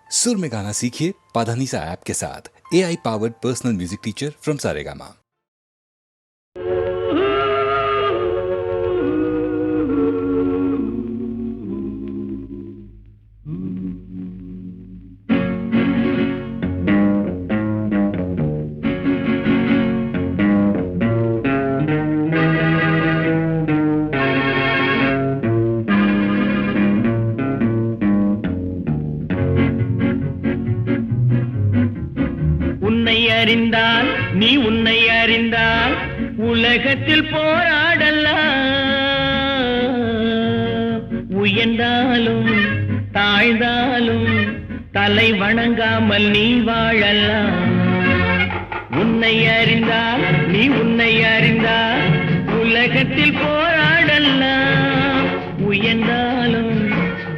सुर में गाना सीखिए पाधानीसा ऐप के साथ। AI powered personal music teacher from Saregama. அறிந்தால் நீ உன்னை அறிந்தால் உலகத்தில் போராடலாம். உயர்ந்தாலும் தாழ்ந்தாலும் தலை வணங்காமல் நீ வாழலாம். உன்னை அறிந்தால் நீ உன்னை அறிந்தால் உலகத்தில் போராடலாம். உயர்ந்தாலும்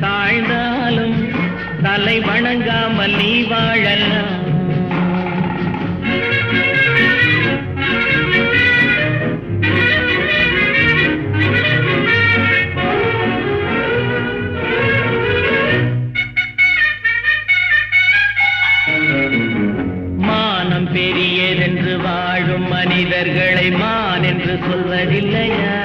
தாழ்ந்தாலும் தலை வணங்காமல் நீ வாழலாம். பெரியதென்று வாழும் மனிதர்களை மான் என்று சொல்வதில்லையா?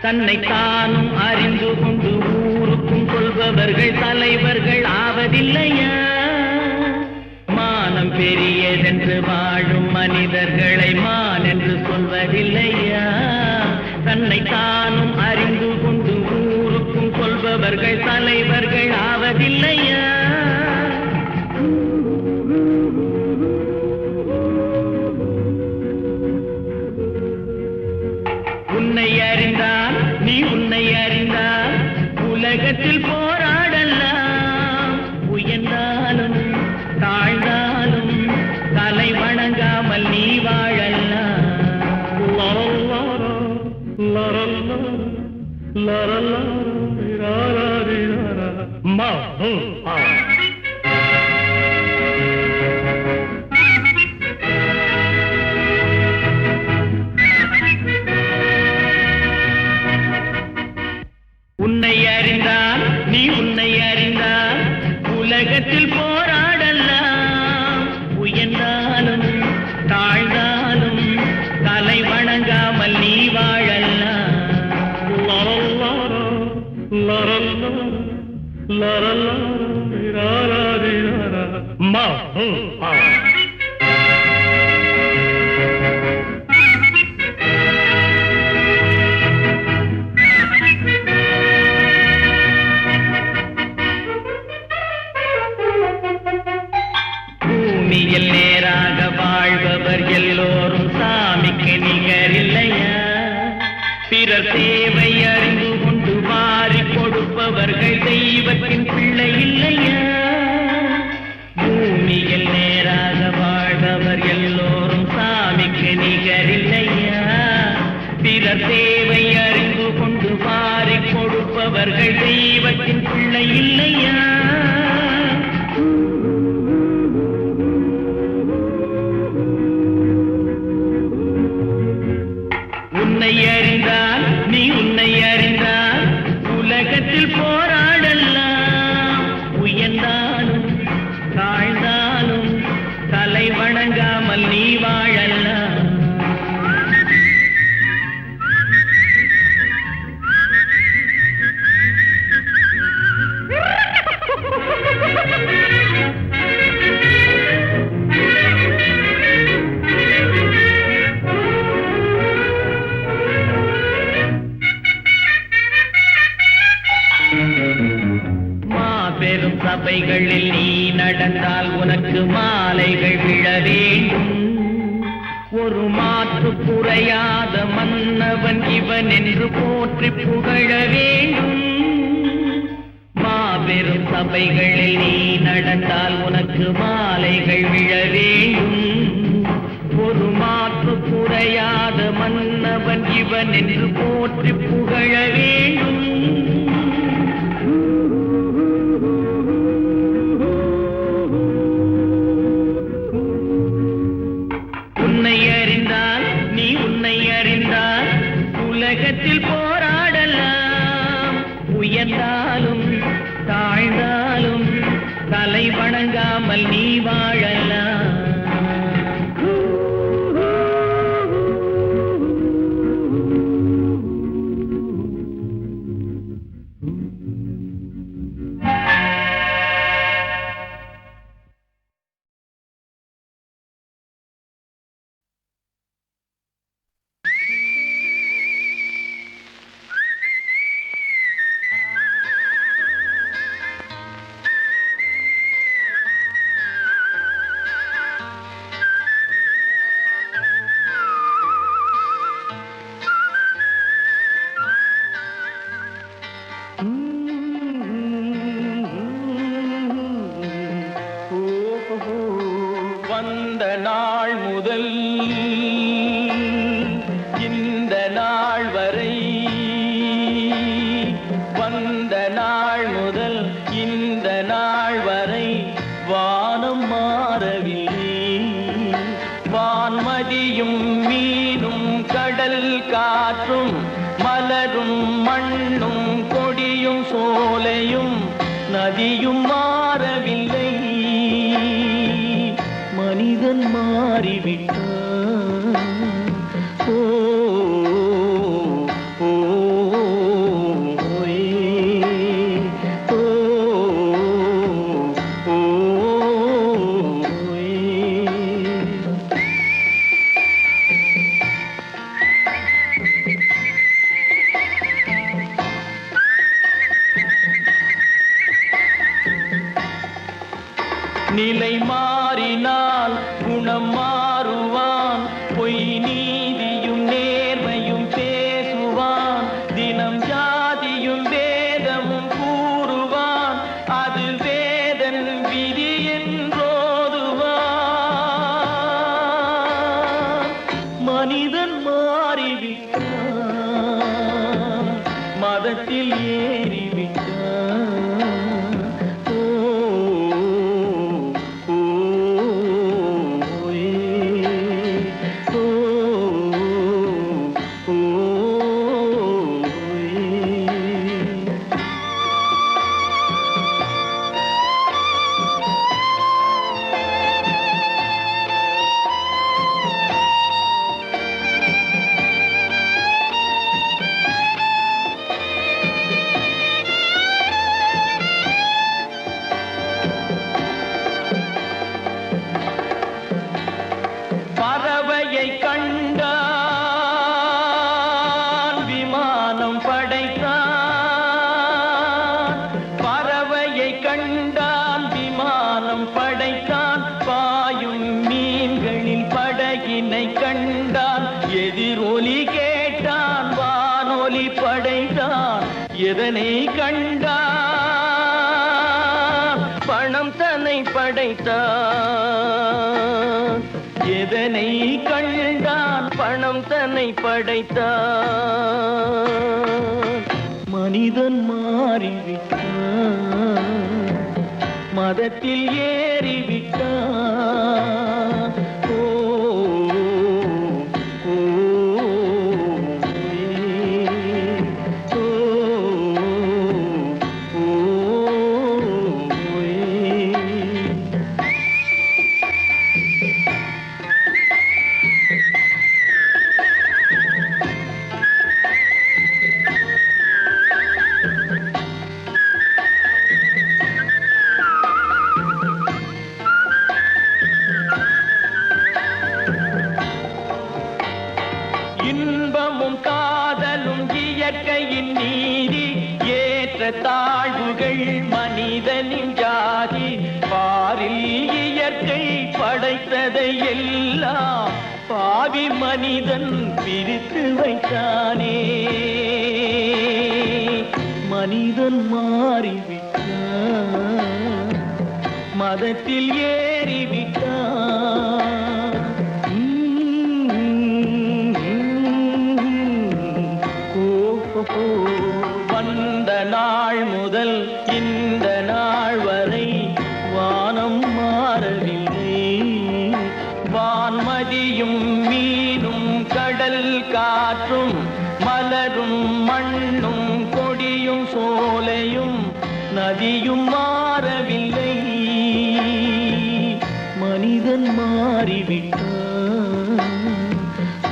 தன்னை தானும் அறிந்து கொண்டு ஊருக்கும் சொல்பவர்கள் தலைவர்கள் ஆவதில்லையா? மானம் பெரியதென்று வாழும் மனிதர்களை மான் என்று சொல்வதில்லையா? தன்னை தானும் அறிந்து கொண்டு ஊருக்கும் சொல்பவர்கள் தலைவர்கள் ஆவதில்லையா? உன்னை அறிந்தால் நீ உன்னை அறிந்தால் உலகத்தில் போராடலாம். உயர்ந்தாலும் தாழ்ந்தாலும் தலை வணங்காமல் நீ வாழலாம். உன்னை அறிந்தால் நீ உன்னை அறிந்தால் உலகத்தில் போராடலாம். உயர்ந்தாலும் தாழ்ந்தாலும் தலை வணங்காமல் நீ வாழலாம். பூமியில் நேராக வாழ்பவர் எல்லோரும் சாமிக்கு நிகரில்லையா? பிறர் தேவை அறிந்து கொண்டு வாரி கொடுப்பவர்கள் தெய்வத்தின் பிள்ளை இல்லையா? பூமியில் நேராக வாழ்பவர் எல்லோரும் சாமிக்கு நிகரில்லையா? பிறர் தேவை அறிந்து கொண்டு வாரி கொடுப்பவர்கள் தெய்வத்தின் பிள்ளை இல்லையா? உன்னை அறிந்தால் நீ உன்னை அறிந்தால் உலகத்தில் போராடலாம். உயர்ந்தாலும் தாழ்ந்தாலும் தலை வணங்காமல் நீ வாழலாம். மாபெரும் சபைகளில் நீ நடந்தால் உனக்கு மாலைகள் விழ வேண்டும். ஒரு மாற்று குறையாத மன்னவன் இவன் என்று போற்றி புகழ வேண்டும். மாபெரும் சபைகளில் நீ நடந்தால் உனக்கு மாலைகள் விழ வேண்டும். ஒரு மாற்று குறையாத மன்னவன் இவன் என்று போற்றி புகழ வேண்டும். உன்னை அறிந்தால் நீ உன்னை அறிந்தால் உலகத்தில் போராடலாம். உயர்ந்தாலும் தாழ்ந்தாலும் தலை வணங்காமல் நீ வாழலாம். வந்த நாள் முதல் இந்த நாள் வரை, வந்த நாள் முதல் இந்த நாள் வரை வானம் மாறவில்லை. வான்மதியும் மீனும் கடல் காற்றும் மலரும் மண்ணும் கொடியும் சோலையும் நதியும் மாறவில்லை. மனிதன் மாறிவிட்டான். ஓ ஓ ஓ ஓ. நிலை மாறினால் குணம் மாறுவான். பொய் நீதியும் நேர்மையும் பேசுவான். தினம் ஜாதியும் வேதமும் கூறுவான். அது வேதன் விதி என்றோதுவான். மனிதன் மாறிவிட்டான். மதத்தில் ஏறிவிட்டான். பறவையை கண்டான் விமானம் படைத்தான். பறவையை கண்டான் விமானம் படைத்தான். பாயும் மீன்களில் படகினை கண்டான். எதிரொலி கேட்டான் வானொலி படைத்தான். எதனை கண்டான்? பணம் தன்னை படைத்தான். எதனை கண்டான்? பணம் தன்னை படைத்தான். மனிதன் மாறிவிட்டான். மதத்தில் ஏறிவிட்டான். ஓ ஓ ஓ ஓ. இன்பமும் காதலும் இயற்கையின் நீதி. ஏற்ற தாழ்வுகள் மனிதனின் ஜாதி. பாரில் இயற்கை படைத்ததை எல்லாம் பாவி மனிதன் பிரித்து வைத்தானே. மனிதன் மாறிவிட்டான். மதத்தில் ஏறிவிட்டான். வந்த நாள் முதல் இந்த நாள் வரை வானம் மாறவில்லை. வான்மதியும் மீனும் கடல் காற்றும் மலரும் மண்ணும் கொடியும் சோலையும் நதியும் மாறவில்லை. மகன் மாறிவிட்டான்.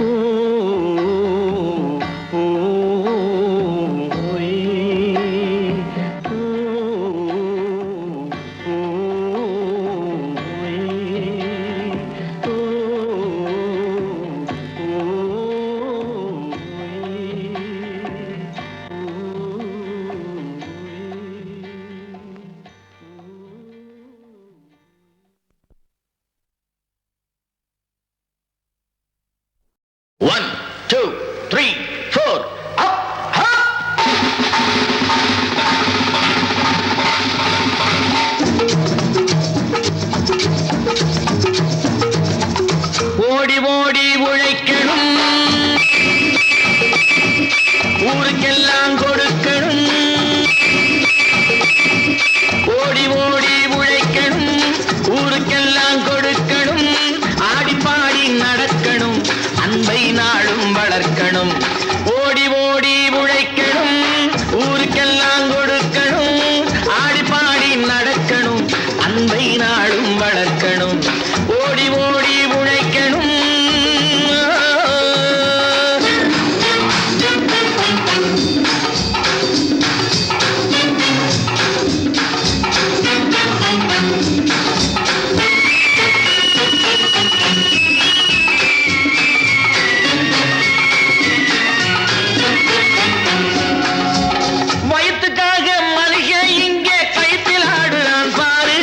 ஓ ஓ, ஓயே. ஓ, ஓ, ஓயே. ஓ, One, two, three, four, up, up. ஓடி ஓடி உழைக்கணும், ஊருக்கெல்லாம் கொடுக்கணும். ஓடி ஓடி உழைக்கணும், ஊருக்கெல்லாம் கொடுக்கணும். ஆடி பாடி நடக்கணும், அன்பை நாளும் வளர்க்கணும். ஓடி ஓடி உழைக்கணும், ஊருக்கெல்லாம் கொடுக்கணும். ஆடி பாடி நடக்கணும், அன்பை நாளும் வளர்க்கணும். ஓடி ஓடி உழைக்கணும். வயிற்றுக்காக மனுஷன் இங்கே கைத்தில் ஆடுறான் பாரு.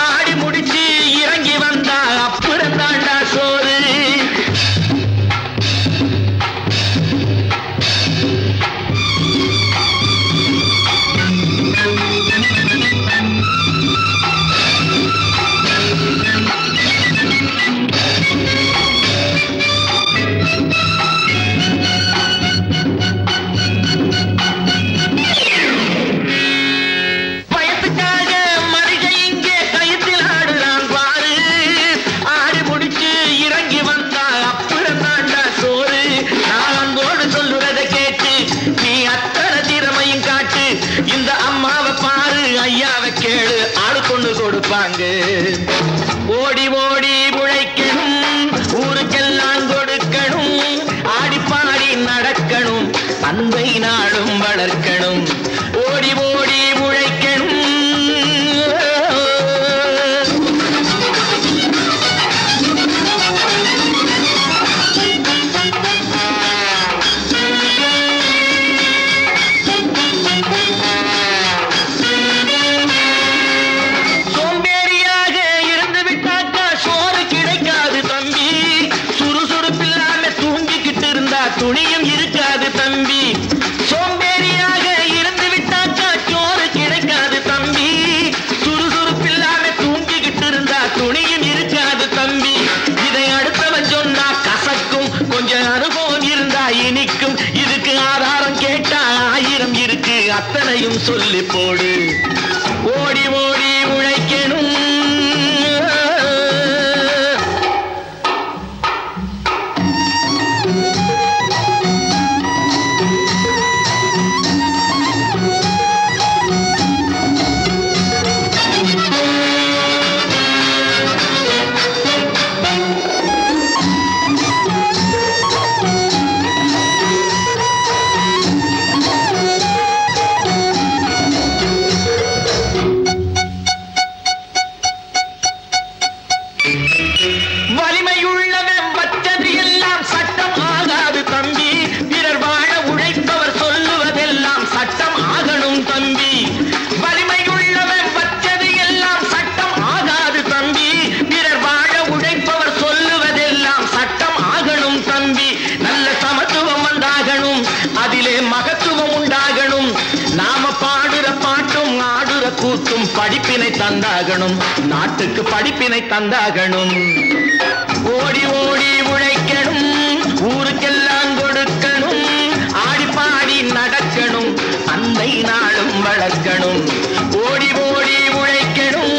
ஆடி முடிச்சு இறங்கி வந்தா அப்புறம் தாண்டா சோறு. பயத்துக்காக மனுஷன் இங்கே கைத்தில் ஆடுறான் பாரு. ஆடி முடிச்சு இறங்கி வந்தா அப்புறம் தாண்டா சோறு. நான் அன்போடு சொல்லுறத கேட்டு நீ அத்தனை திறமையும் காட்டு. இந்த அம்மாவை பாரு, ஐயாவை கேளு, ஆளு கொண்டு கொடுப்பாங்க. ஓடி ஓடி உழைக்கணும், ஊருக்கெல்லாம் கொடுக்கணும். ஆடி பாடி நடக்கணும், அன்பை நாளும் வளர்க்கணும். ஓடி ஓடி உழைக்கணும். சோம்பேறியாக இருந்து விட்டாக்கா சோறு கிடைக்காது தம்பி. சுறுசுறுப்பில்லாம தூங்கிக்கிட்டு இருந்தா துணியும் இருக்காது தம்பி. சோம்பேறியாக இருந்து விட்டாக்கா சோறு கிடைக்காது தம்பி. சுறுசுறுப்பில்லாம தூங்கிக்கிட்டு இருந்தா துணியும் இருக்காது தம்பி. இதை அடுத்தவன் சொன்னா கசக்கும், கொஞ்சம் அனுபவம் இருந்தா இனிக்கும். இதுக்கு ஆதாரம் கேட்டா 1000 இருக்கு, அத்தனையும் சொல்லி போடு. ஓடி ஓடி உழைக்கணும். வலிமையுள்ளவன் வச்சது எல்லாம் சட்டம் ஆகாது தம்பி. பிறர் வாழ உழைப்பவர் சொல்லுவதெல்லாம் சட்டம் ஆகணும் தம்பி. வலிமையுள்ளவன் வச்சது எல்லாம் சட்டம் ஆகாது தம்பி. பிறர் வாழ உழைப்பவர் சொல்லுவதெல்லாம் சட்டம் ஆகணும் தம்பி. நல்ல சமத்துவம் உண்டாகணும், அதிலே மகத்துவம் உண்டாகணும். நாம பாடுற பாட்டும் ஆடுற கூத்தும் படிப்பினை தந்தாகணும், நாட்டுக்கு படிப்பினை தந்தாகணும். ஓடி ஓடி உழைக்கணும், ஊருக்கெல்லாம் கொடுக்கணும். ஆடி பாடி நடக்கணும், அன்னை நாளும் வளர்க்கணும். ஓடி ஓடி உழைக்கணும்.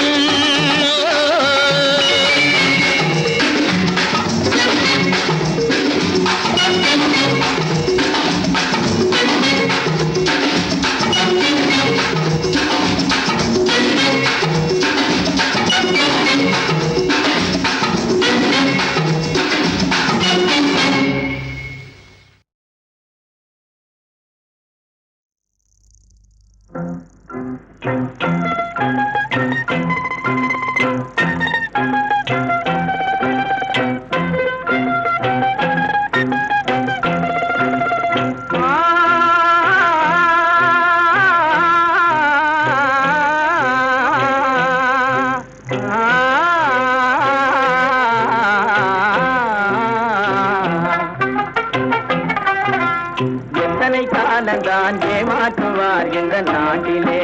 ஏமாற்றுவார் இந்த நாட்டிலே.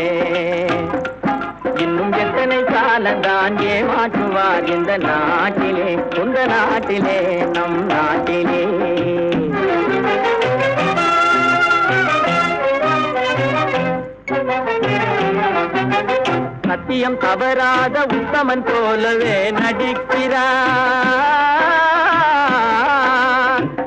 இன்னும் எத்தனை காலந்தான் ஏமாற்றுவார் இந்த நாட்டிலே, இந்த நாட்டிலே, நம் நாட்டிலே. சத்தியம் தவறாத உத்தமன் போலவே நடிக்கிறார்.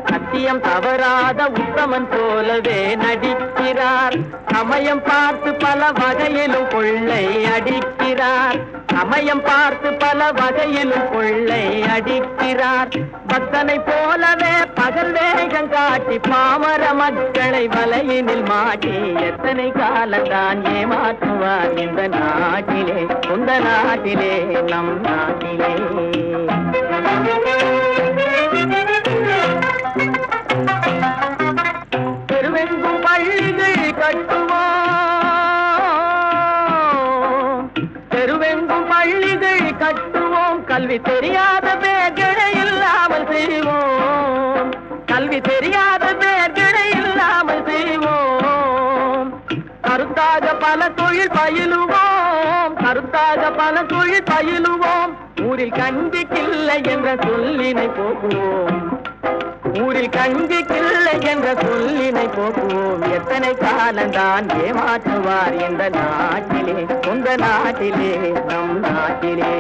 சத்தியம் தவறாத உத்தமன் போலவே நடிக்கிறார். சமயம் பார்த்து பல வகையிலும் கொள்ளை அடிக்கிறார். சமயம் பார்த்து பல வகையிலும் கொள்ளை அடிக்கிறார். பக்தனை போலவே பகல் வேகம் காட்டி பாமர மக்களை வலையினில் மாட்டி எத்தனை காலத்தான் ஏமாற்றுவார் இந்த நாட்டிலே, இந்த நாட்டிலே, நம் நாட்டிலே. தெருவெங்கும் பள்ளிகள் கட்டுவோம், தெருவெங்கும் பள்ளிகள் கட்டுவோம். கல்வி தெரியாத பேர்களை இல்லாமல் செய்வோம், கல்வி தெரியாத பேர்களை இல்லாமல் செய்வோம். கருத்தாக பல தொழில் பயிலுவோம், கருத்தாக பல தொழில் பயிலுவோம். ஊரில் கஞ்சிக்கில்லை என்ற சொல்லினை போக்குவோம், ஊரில் கஞ்சிக்கில்லை என்ற சொல்லினை போக்குவோம். எத்தனை காலந்தான் ஏமாற்றுவார் இந்த நாட்டிலே, இந்த நாட்டிலே, நம் நாட்டிலே.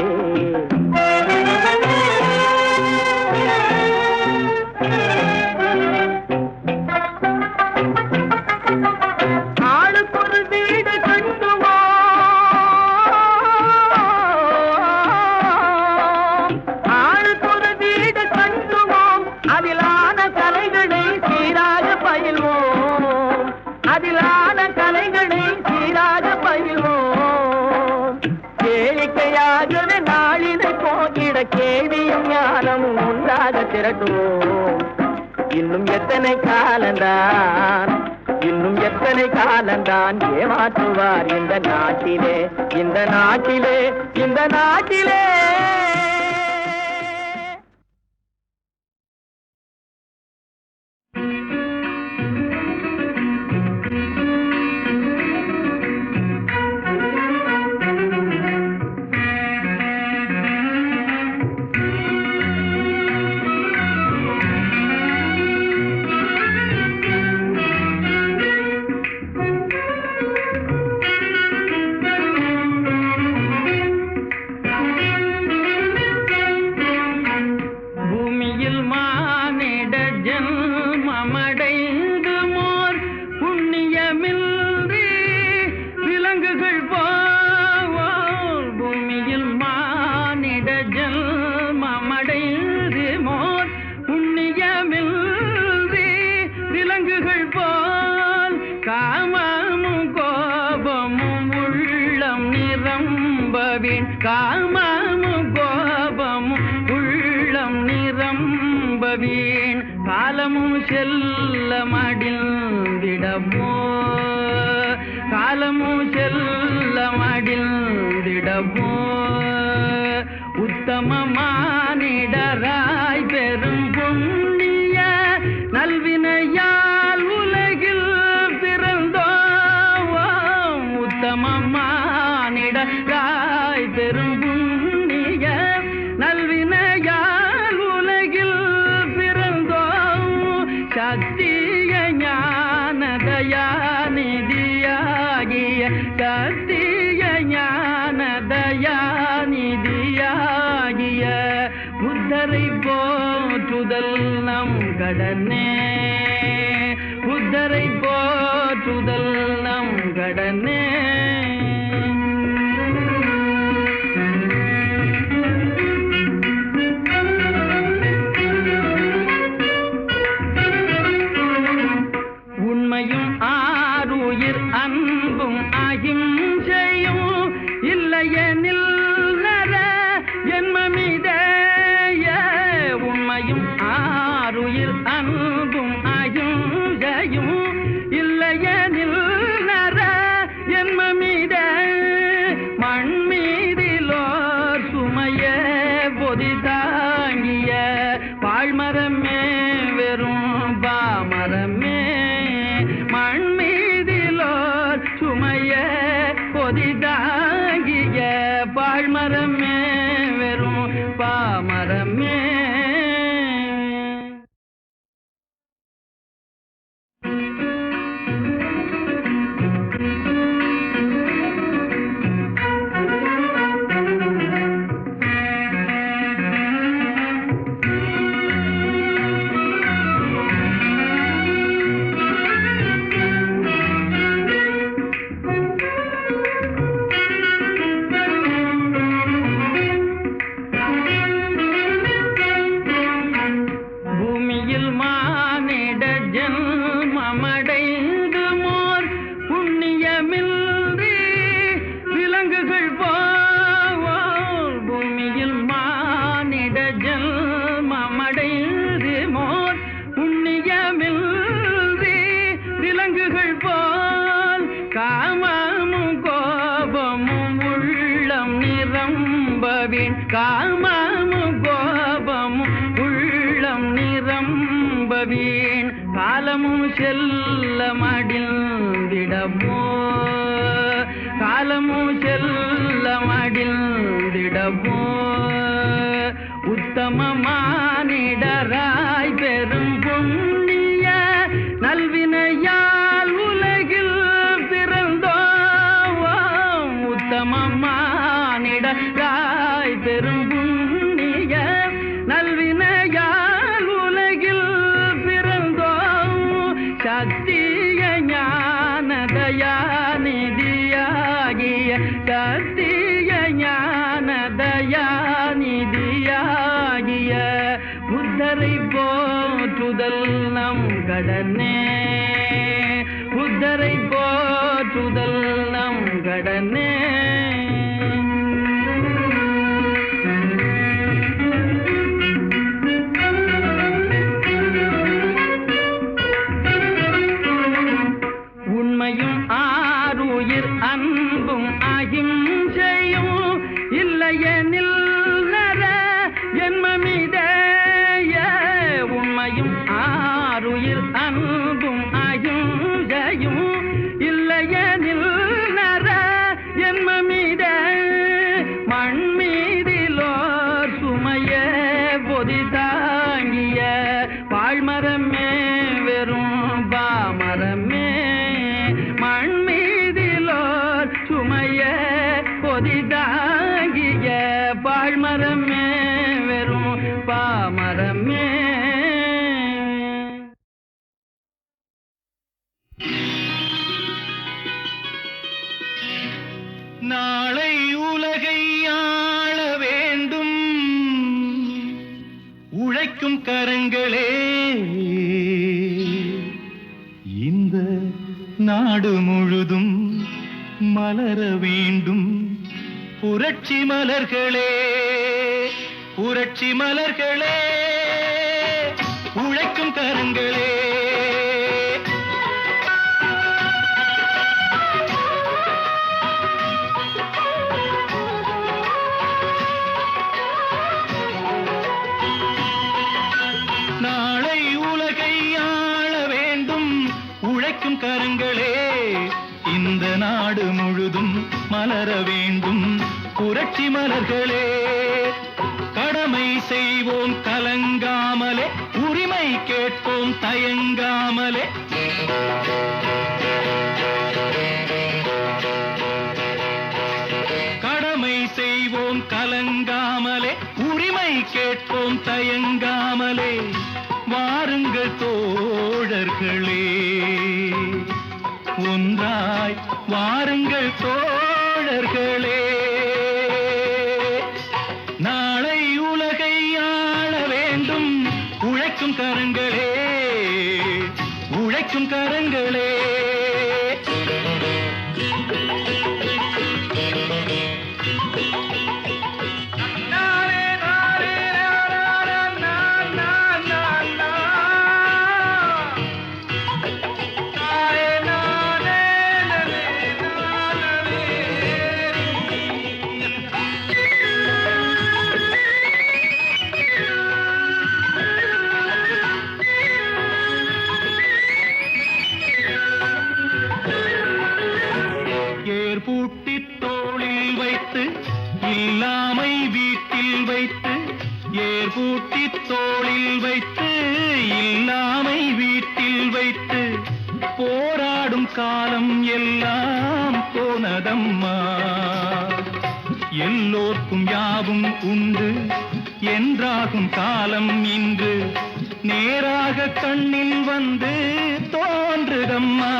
ஆளுக்கொரு வீடு கட்டுவோம், ஆளுக்கொரு வீடு கட்டுவோம். அதிலான கலைகளை சீராக பயில்வோம், அதிலான கலைகளை சீராக பயில்வோம். கேளிக்கையாகவே நாளினை போகிட கேள்வியும் ஞானமும் உண்டாக திரட்டுவோம். இன்னும் எத்தனை காலந்தான், இன்னும் எத்தனை காலந்தான் ஏமாற்றுவார் இந்த நாட்டிலே, இந்த நாட்டிலே, இந்த நாட்டிலே. காமமும் கோபமும் உள்ளம் நிரம்பவேன். காலமும் செல்ல மடிந்திடமோ, காலமும் செல்ல மடிந்திடமோ. உத்தமமானிடராய் பெரும் புண்ணிய நல்வினையால் உலகில் பிறந்தோம். உத்தமமானிடராய் பெரும் புண்ணிய நல்வினையால் உலகில் பிறந்தோம். சத்திய ஞான தயாநிதியாகிய, சத்திய ஞான தயாநிதியாகிய புத்தரை போற்றுதல் நம் கடனே, புத்தரை போற்றுதல் நம் கடனே. உண்மையும் ஆருயிர் அன்பும் அகிம்சையும் இல்லையெனில் நர ஜென்மமிதேய. உண்மையும் ஆருயிர் அன்பும் அகிம்சையும் இல்லையெனில் நர பாமரமே வெறும் பாமரமே. காமமும் கோபமும் உள்ளம் நிரம்பவீன் காலமும் செல்ல மடிந்திடமோ காலமும் செல்ல மடிந்திடமோ உத்தமமானிடராய் பெரும் புண்ணிய நல்வினையால் உலகில் பிறந்தோம் உத்தமமானிடராய் பெரும் புண்ணிய நல்வினையால் உலகில் பிறந்தோம் சத்திய ஞான தயாநிதியாகிய சத்திய ஞான தயாநிதியாகிய புத்தரை போற்றுதல் நம் கடனே புத்தரை போற்றுதல் நம் கடனே. உண்மையும் ஆருயிர் அன்பும் அகிம்சையும் இல்லையெனில் நர ஜன்மமிதேய உண்மையும் ஆருயிர் அன்பும் அகிம்சையும் இல்லையெனில் நர ஜன்மமித மண்மீதிலோர் சுமைய பொதி தாங்கிய பாழ்மரமே வெறும் பாமரமே மண்மீதிலோர் சுமைய பொதி தாங்கிய பாழ்மரமே வெறும் பாமரமே. நாளை உலகை ஆள வேண்டும் உழைக்கும் கரங்களே இந்த நாடு முழுதும் மலர வேண்டும் புரட்சி மலர்களே புரட்சி மலர்களே உழைக்கும் கரங்களே. நாளை உலகை ஆள வேண்டும் உழைக்கும் கரங்களே இந்த நாடு முழுதும் மலர வேண்டும் புரட்சி மலர்களே. கடமை செய்வோம் கலங்காமலே உரிமை கேட்போம் தயங்காமலே கடமை செய்வோம் கலங்காமலே உரிமை கேட்போம் தயங்காமலே. வாருங்கள் தோழர்களே ஒன்றாய் வாருங்கள் தோழர்களே. நாளை உலகை ஆள வேண்டும் உழைக்கும் கரங்களே உழைக்கும் கரங்களே. வீட்டில் வைத்து ஏர்பூட்டி தோளில் வைத்து இல்லாமை வீட்டில் வைத்து போராடும் காலம் எல்லாம் போனதம்மா. எல்லோர்க்கும் யாவும் உண்டு என்றாகும் காலம் இன்று நேராக கண்ணில் வந்து தோன்றுதம்மா.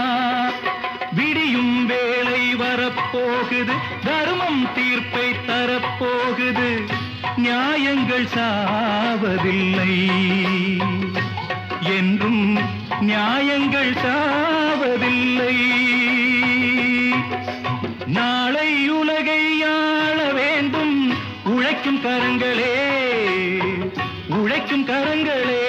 விடியும் வேளை வரப்போகுது, தர்மம் தீர்ப்பை தரப்போகுது, நியாயங்கள் சாவதில்லை என்றும் நியாயங்கள் சாவதில்லை. நாளை உலகை ஆள வேண்டும் உழைக்கும் கரங்களே, உழைக்கும் கரங்களே.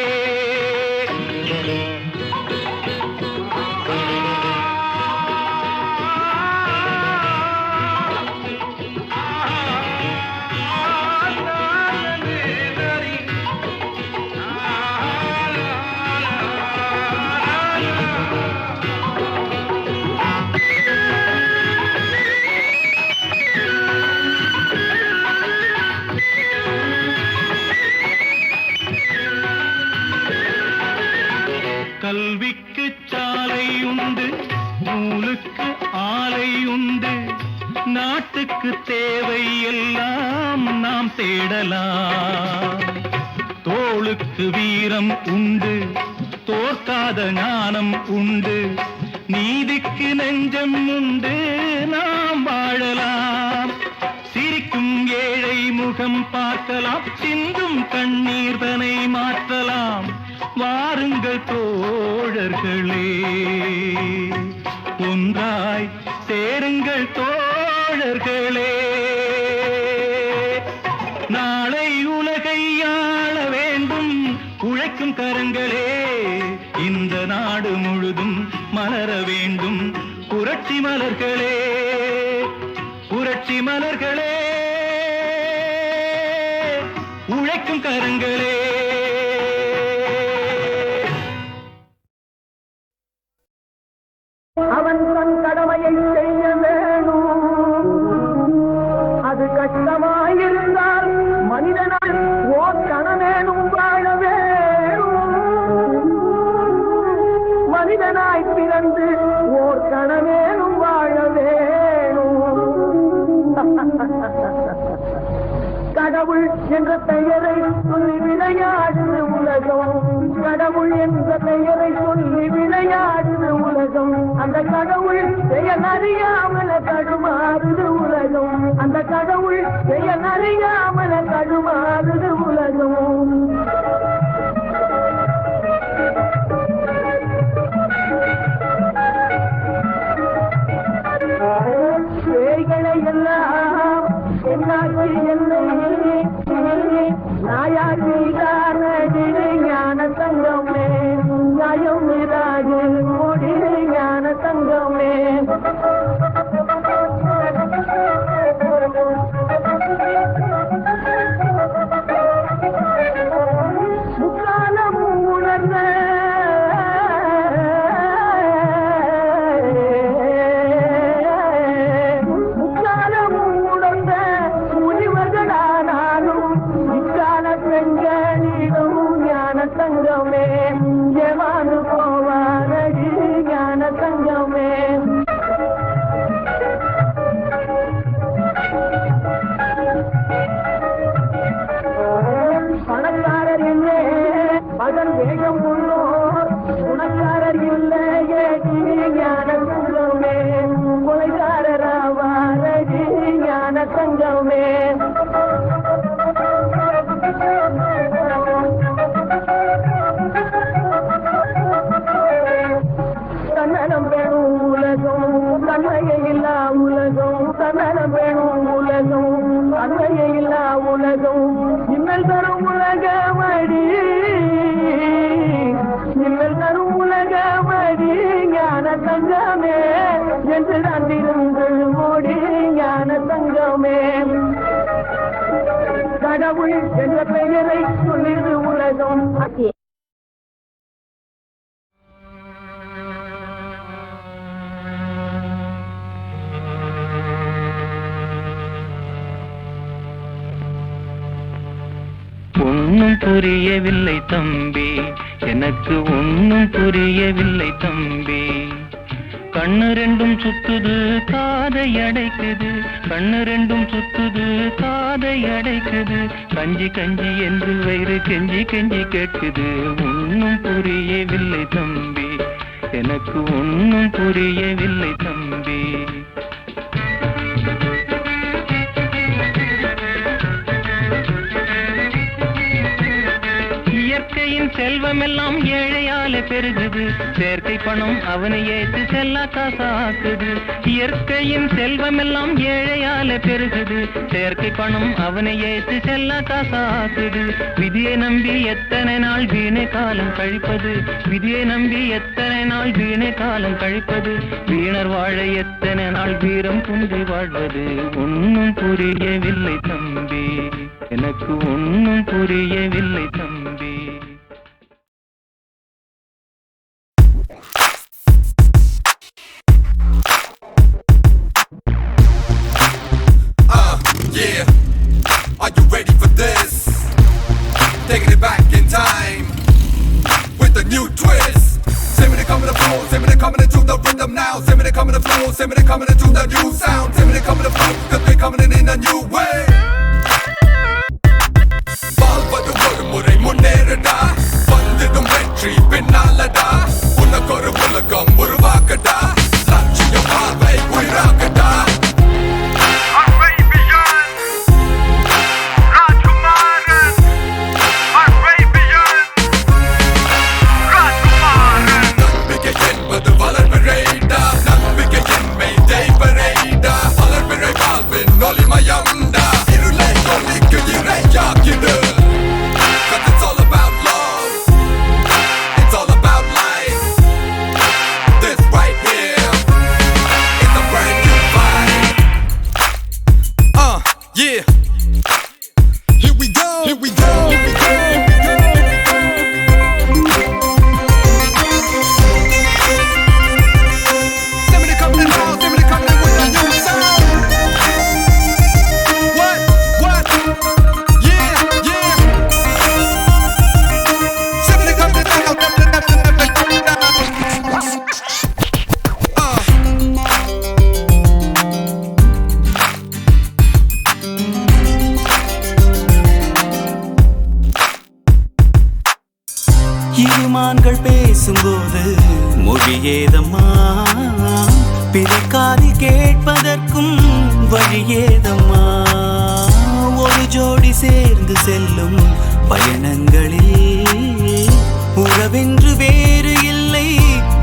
கல்விக்கு சாலை உண்டு, நூலுக்கு ஆலை உண்டு, நாட்டுக்கு தேவை எல்லாம் நாம் தேடலாம். தோளுக்கு வீரம் உண்டு, தோற்காத ஞானம் உண்டு, நீதிக்கு நெஞ்சம் உண்டு, நாம் வாழலாம். சிரிக்கும் ஏழை முகம் பார்க்கலாம், சிந்தும் கண்ணீர் தனை மாற்றலாம். வாருங்கள் தோழர்களே, ஒன்றாய் சேருங்கள் தோழர்களே. நாளை உலகை ஆள வேண்டும் உழைக்கும் கரங்களே, இந்த நாடு முழுதும் மலர வேண்டும் புரட்சி மலர்களே, புரட்சி மலர்களே, உழைக்கும் கரங்களே. அவன் தன் கடமையை செய்ய வேணும், அது கஷ்டமாயிருந்தால் மனிதனால் ஓர் கணவேனும் வாழ வேணும். மனிதனாய் பிறந்து ஓர் கணவேனும் வாழ வேணும். கடவுள் என்ற பெயரை சொல்லி விளையாடுது உலகம், கடவுள் என்ற பெயரை சொல்லி விளையாடுது உலகம். அந்த கடவுள் பெயர் அறியாமல தடுமாறுது உலகம், அந்த கடவுள் பெயர் அறியாமல தடுமாறுது உலகம். பேய்களை எல்லாம் என்னாச்சு என்னை நாயாக்கி ஞான சங்கமே, நியாயம் இராது மோடி ஞான சங்கமே. முக்காலம் உணர்ந்த சங்கமே ஜவானு போவானடி ஞான சங்கமே. பணக்காரர் இல்லை மகன் வேகம் உள்ளோர், குணக்காரர் இல்லையே ஞான சங்கமே, கொலைகாரராவாரடி ஞான சங்கமே. தன்னலம் வேணும் உலகம் தன்மையை இல்லா உலகம், தன்னலம் வேணும் உலகம் தன்மையை இல்லா உலகம். இன்னல் தரும் உலகமடி, இன்னல் தரும் உலகமடி ஞான சங்கமே என்று தந்திருங்கள் மோடி ஞான சங்கமே. கடவுள் என்ற பெயரை சொல்லிடு உலகம். ஒன்னும் புரியவில்லை தம்பி, எனக்கு ஒன்னும் புரியவில்லை தம்பி. கண்ணு ரெண்டும் சுத்துது காதை அடைக்குது, கண்ணு ரெண்டும் சுத்துது காதை அடைக்குது. கஞ்சி கஞ்சி என்று வயிறு கெஞ்சி கெஞ்சி கேட்குது. ஒன்னும் புரியவில்லை தம்பி, எனக்கு ஒன்னும் புரியவில்லை தம்பி. இயற்கையின் செல்வம் எல்லாம் ஏழையாலே பெருகுது, செயற்கை பணம் அவனை ஏற்று செல்லா காசாக்குது. இயற்கையின் செல்வம் எல்லாம் ஏழையாலே பெருகுது, செயற்கை பணம் அவனை ஏற்று செல்லா காசாக்குது. விதியை நம்பி எத்தனை நாள் வீணை காலம் கழிப்பது, விதியை நம்பி எத்தனை நாள் வீணை காலம் கழிப்பது. வீணர் வாழ எத்தனை நாள் வீரம் குன்றி வாழ்வது. ஒன்னும் புரியவில்லை தம்பி, எனக்கு ஒன்னும் புரியவில்லை தம்பி. Yeah, are you ready for this? Taking it back in time with a new twist. Send me the coming to flow, send me the coming into the rhythm now. Send me the coming to flow, send me the coming into the new sound. Send me the coming to flow, cause we're coming in a new way. வாழ்வது ஒரு முறை முன்னேறடா, வந்திடும் வெற்றி பின்னாலடா. உனக்கொரு உலகம் உருவாக்கடா, லட்சிய பார்வை உயிராக்கடா. நம்பிக்கை என்பது வளர்பிறைடா, நம்பிக்கை என்மை தெய்வரேடா. வளர்பிறை வாழ்வின் ஒளிமயம்டா, இருளை ஒளிக்கு இறையாக்கிடு. Cause it's all about love, it's all about life. This right here is a brand new fight. Yeah. Here we go, here we go, here we go, here we go. Send me the coming now, send me the coming with the new sound. What? Yeah, yeah. Send me the coming now, இருமான்கள் பேசும்போது மொழியேதம்மா, பிறக்காதி கேட்பதற்கும் வழியேதம்மா. ஒரு ஜோடி சேர்ந்து செல்லும் பயணங்களில் உறவென்று வேறு இல்லை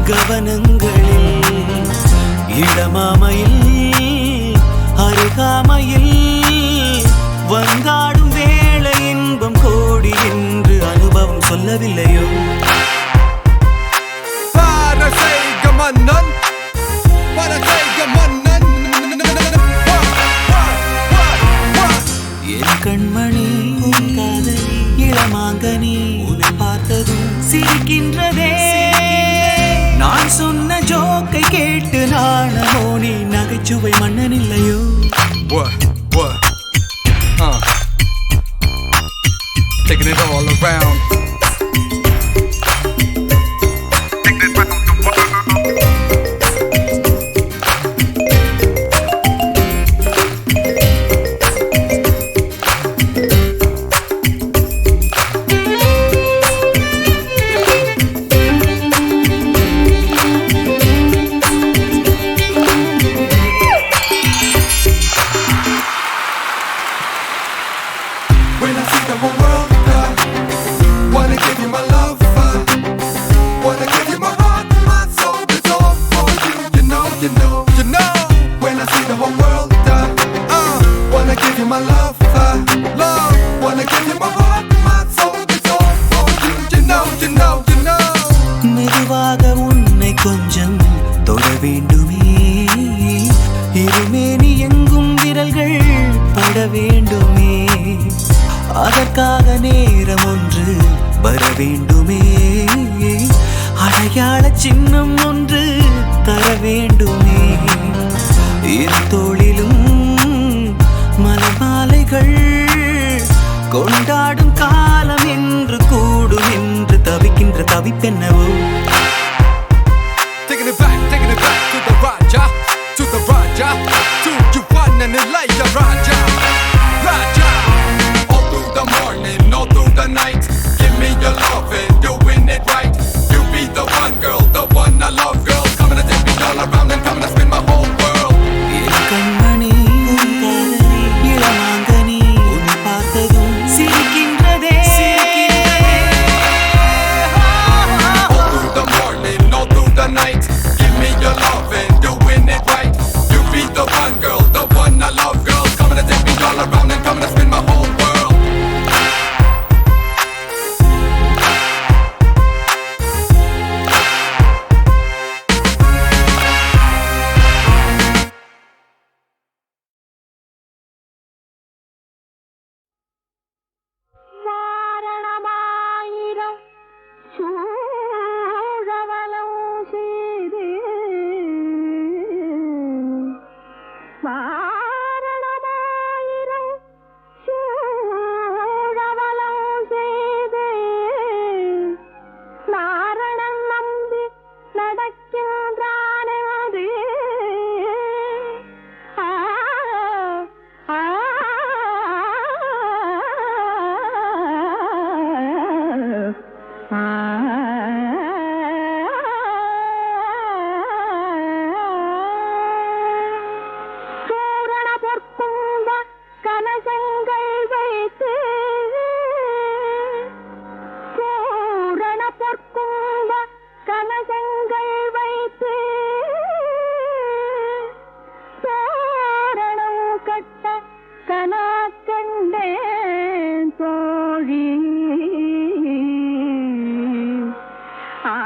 கவனங்களில். இளமாமையில் அருகாமையில் வந்தாடும் வேளை இன்பம் கோடி என்று அனுபவம் சொல்லவில்லையோ? என் கண்மணி உன் காதலி இளமாங்கனி உன்னை பார்த்ததும் சிரிக்கின்றதே. நான் சொன்ன ஜோக்கை கேட்டு நாணமோ நீ நகைச்சுவை மன்னன் இல்லையோ? Taking it all around. When I see the whole world, wanna give you my love, wanna give you my heart, my soul is all for you. You know, you know, you know. When I see the whole world, wanna give you my love, love, wanna give you my heart, my soul is all for you. You know, you know, you know. மெதுவாக உன்னை கொஞ்சம் தொட வேண்டுமே, இருமேனி எங்கும் விரல்கள் பட வேண்டுமே. அதற்காக நேரம் ஒன்று வர வேண்டுமே, அடையாள சின்னம் ஒன்று தர வேண்டுமே. என் தோளிலும் மலர் மாலைகள் கொண்டாடும் உனக்கென்னவோ Taking it back to the Raja, to the Raja, to you one and Elijah Raja, Raja. All through the morning, all through the night, give me your loving, doing it right. You be the one girl, the one I love, girl. Coming to take me all around and coming to spin my whole world. என் கண்மணி உன் காதலி இளமாங்கனி உன்னை பார்த்ததும் சிரிக்கின்றதே All through the morning, all through the night, give me your loving, doing it right. You be the one girl, the one I love, girl. Coming to take me all around and coming to spin my whole world. Vaaranam Aayiram சூழவலம் செய்து வாரணமாயிரம் சூழவலம் செய்து நாரணன் நம்பி நடக்கின்றானே அது ஆ ஆ பூரண பொற்கும்ப கலசங்கள் வைத்து பூரண பொற்கும்ப கலசங்கள் வைத்து தோரணம் கட்ட கனா கண்டேன் தோழி ஆ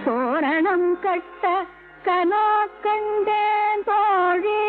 தோரணம் கட்ட கனா கண்டேன் தோழி